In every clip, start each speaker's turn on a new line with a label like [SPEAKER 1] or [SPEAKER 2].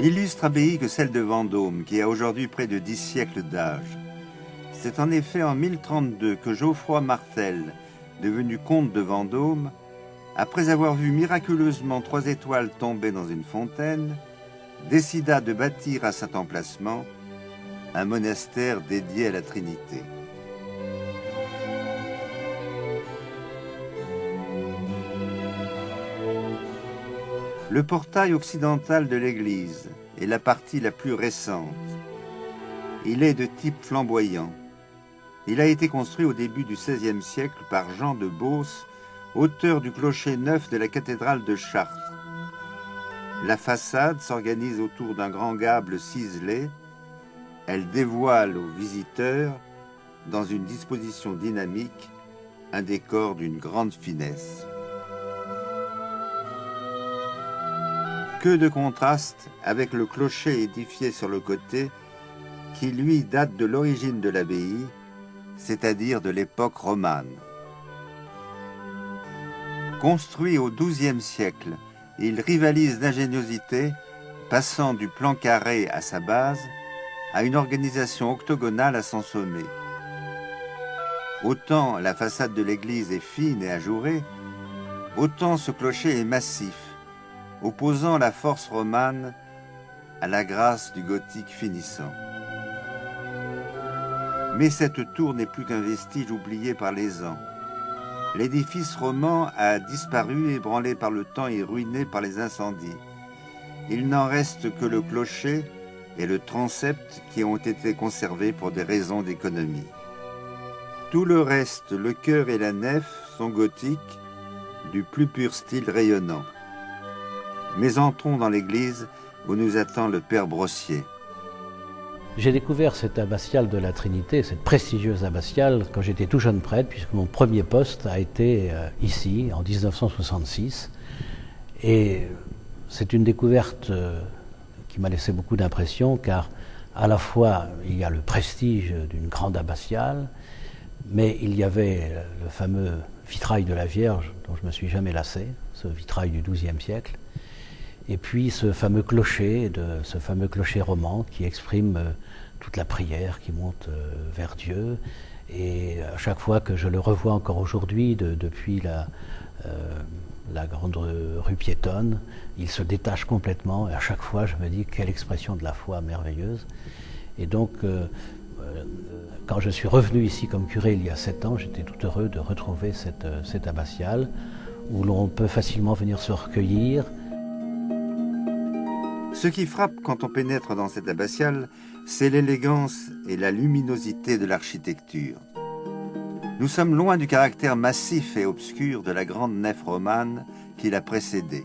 [SPEAKER 1] Illustre abbaye que celle de Vendôme, qui a aujourd'hui près de 10 siècles d'âge. C'est en effet en 1032 que Geoffroy Martel, devenu comte de Vendôme, après avoir vu miraculeusement 3 étoiles tomber dans une fontaine, décida de bâtir à cet emplacement un monastère dédié à la Trinité. Le portail occidental de l'église est la partie la plus récente. Il est de type flamboyant. Il a été construit au début du XVIe siècle par Jean de Beauce, auteur du clocher neuf de la cathédrale de Chartres. La façade s'organise autour d'un grand gable ciselé. Elle dévoile aux visiteurs, dans une disposition dynamique, un décor d'une grande finesse. Que de contraste avec le clocher édifié sur le côté, qui lui date de l'origine de l'abbaye, c'est-à-dire de l'époque romane. Construit au XIIe siècle, il rivalise d'ingéniosité, passant du plan carré à sa base, à une organisation octogonale à son sommet. Autant la façade de l'église est fine et ajourée, autant ce clocher est massif, opposant la force romane à la grâce du gothique finissant. Mais cette tour n'est plus qu'un vestige oublié par les ans. L'édifice roman a disparu, ébranlé par le temps et ruiné par les incendies. Il n'en reste que le clocher et le transept qui ont été conservés pour des raisons d'économie. Tout le reste, le chœur et la nef, sont gothiques, du plus pur style rayonnant. Mais entrons dans l'église où nous attend le père Brossier.
[SPEAKER 2] J'ai découvert cette abbatiale de la Trinité, cette prestigieuse abbatiale, quand j'étais tout jeune prêtre, puisque mon premier poste a été ici, en 1966. Et c'est une découverte qui m'a laissé beaucoup d'impression, car à la fois il y a le prestige d'une grande abbatiale, mais il y avait le fameux vitrail de la Vierge, dont je ne me suis jamais lassé, ce vitrail du XIIe siècle. Et puis ce fameux clocher roman qui exprime toute la prière qui monte vers Dieu. Et à chaque fois que je le revois encore aujourd'hui, depuis la grande rue piétonne, il se détache complètement. Et à chaque fois, je me dis quelle expression de la foi merveilleuse. Et donc, quand je suis revenu ici comme curé il y a 7 ans, j'étais tout heureux de retrouver cette abbatiale où l'on peut facilement venir se recueillir.
[SPEAKER 1] Ce qui frappe quand on pénètre dans cette abbatiale, c'est l'élégance et la luminosité de l'architecture. Nous sommes loin du caractère massif et obscur de la grande nef romane qui l'a précédée.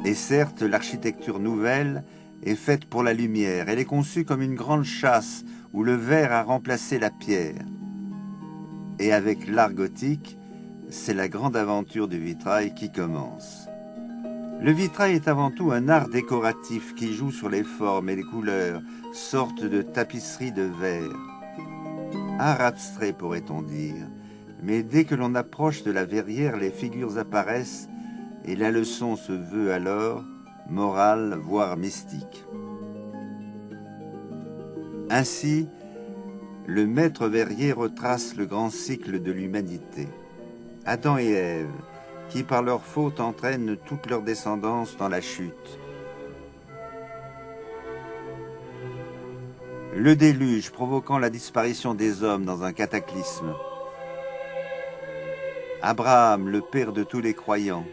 [SPEAKER 1] Et certes, l'architecture nouvelle est faite pour la lumière. Elle est conçue comme une grande châsse où le verre a remplacé la pierre. Et avec l'art gothique, c'est la grande aventure du vitrail qui commence. Le vitrail est avant tout un art décoratif qui joue sur les formes et les couleurs, sorte de tapisserie de verre. Art abstrait pourrait-on dire, mais dès que l'on approche de la verrière, les figures apparaissent et la leçon se veut alors morale, voire mystique. Ainsi, le maître verrier retrace le grand cycle de l'humanité. Adam et Ève, qui par leur faute entraînent toute leur descendance dans la chute. Le déluge provoquant la disparition des hommes dans un cataclysme. Abraham, le père de tous les croyants.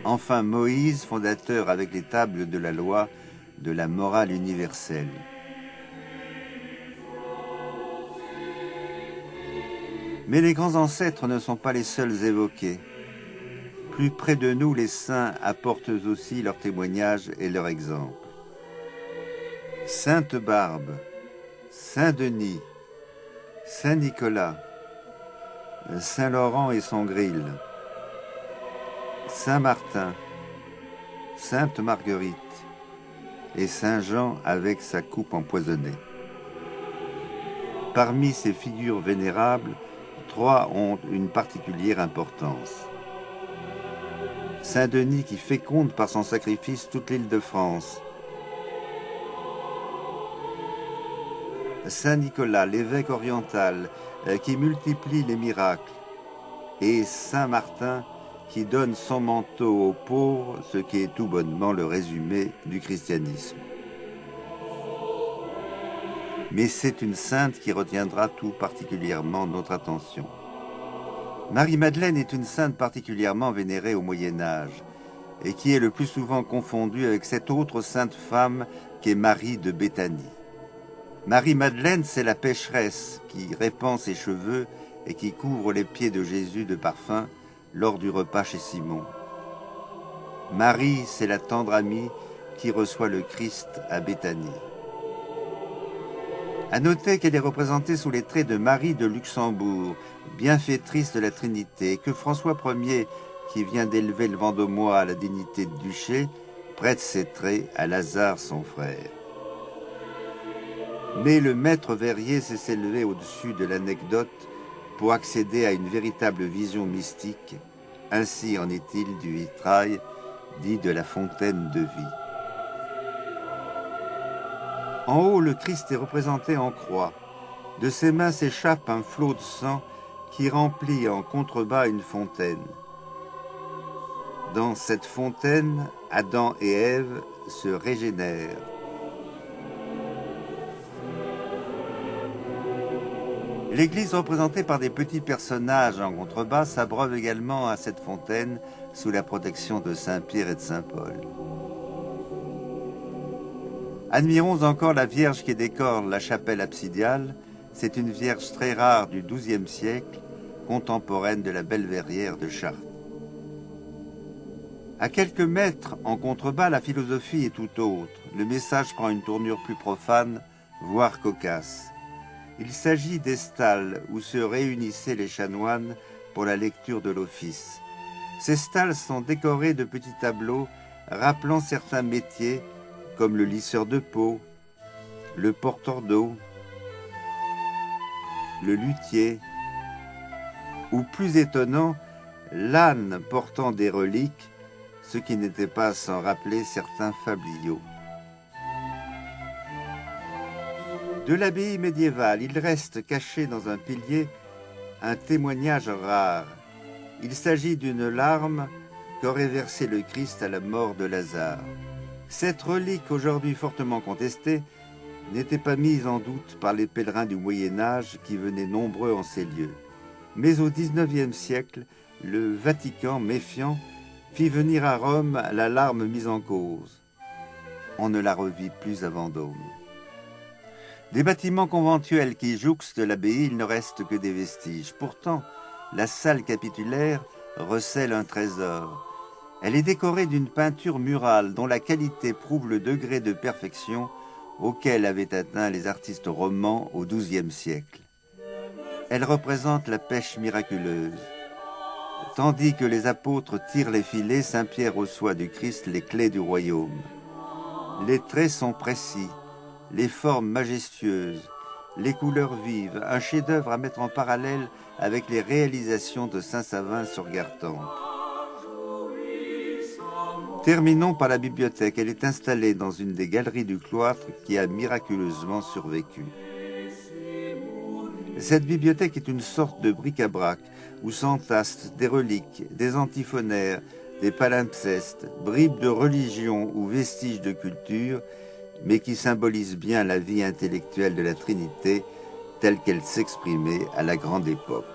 [SPEAKER 1] Enfin Moïse, fondateur avec les tables de la loi de la morale universelle. Mais les grands ancêtres ne sont pas les seuls évoqués. Plus près de nous, les saints apportent aussi leur témoignage et leur exemple. Sainte Barbe, Saint Denis, Saint Nicolas, Saint Laurent et son gril, Saint Martin, Sainte Marguerite et Saint Jean avec sa coupe empoisonnée. Parmi ces figures vénérables, 3 ont une particulière importance. Saint-Denis qui féconde par son sacrifice toute l'île de France. Saint-Nicolas, l'évêque oriental, qui multiplie les miracles. Et Saint-Martin qui donne son manteau aux pauvres, ce qui est tout bonnement le résumé du christianisme. Mais c'est une sainte qui retiendra tout particulièrement notre attention. Marie-Madeleine est une sainte particulièrement vénérée au Moyen-Âge et qui est le plus souvent confondue avec cette autre sainte femme qu'est Marie de Béthanie. Marie-Madeleine, c'est la pécheresse qui répand ses cheveux et qui couvre les pieds de Jésus de parfum lors du repas chez Simon. Marie, c'est la tendre amie qui reçoit le Christ à Béthanie. À noter qu'elle est représentée sous les traits de Marie de Luxembourg, bienfaitrice de la Trinité, et que François Ier, qui vient d'élever le Vendômois à la dignité de duché, prête ses traits à Lazare son frère. Mais le maître verrier s'est s'élever au-dessus de l'anecdote pour accéder à une véritable vision mystique. Ainsi en est-il du vitrail dit de la fontaine de vie. En haut, le Christ est représenté en croix. De ses mains s'échappe un flot de sang qui remplit en contrebas une fontaine. Dans cette fontaine, Adam et Ève se régénèrent. L'église représentée par des petits personnages en contrebas s'abreuve également à cette fontaine sous la protection de Saint-Pierre et de Saint-Paul. Admirons encore la Vierge qui décore la chapelle absidiale. C'est une Vierge très rare du XIIe siècle, contemporaine de la belle verrière de Chartres. À quelques mètres en contrebas, la philosophie est tout autre. Le message prend une tournure plus profane, voire cocasse. Il s'agit des stalles où se réunissaient les chanoines pour la lecture de l'office. Ces stalles sont décorées de petits tableaux rappelant certains métiers comme le lisseur de peau, le porteur d'eau, le luthier, ou plus étonnant, l'âne portant des reliques, ce qui n'était pas sans rappeler certains fabliaux. De l'abbaye médiévale, il reste caché dans un pilier un témoignage rare. Il s'agit d'une larme qu'aurait versée le Christ à la mort de Lazare. Cette relique, aujourd'hui fortement contestée, n'était pas mise en doute par les pèlerins du Moyen-Âge qui venaient nombreux en ces lieux. Mais au XIXe siècle, le Vatican, méfiant, fit venir à Rome la larme mise en cause. On ne la revit plus à Vendôme. Des bâtiments conventuels qui jouxtent l'abbaye, il ne reste que des vestiges. Pourtant, la salle capitulaire recèle un trésor. Elle est décorée d'une peinture murale dont la qualité prouve le degré de perfection auquel avaient atteint les artistes romans au XIIe siècle. Elle représente la pêche miraculeuse. Tandis que les apôtres tirent les filets, Saint-Pierre reçoit du Christ les clés du royaume. Les traits sont précis, les formes majestueuses, les couleurs vives, un chef-d'œuvre à mettre en parallèle avec les réalisations de Saint-Savin sur Gartempe. Terminons par la bibliothèque. Elle est installée dans une des galeries du cloître qui a miraculeusement survécu. Cette bibliothèque est une sorte de bric-à-brac où s'entassent des reliques, des antiphonaires, des palimpsestes, bribes de religion ou vestiges de culture, mais qui symbolisent bien la vie intellectuelle de la Trinité telle qu'elle s'exprimait à la grande époque.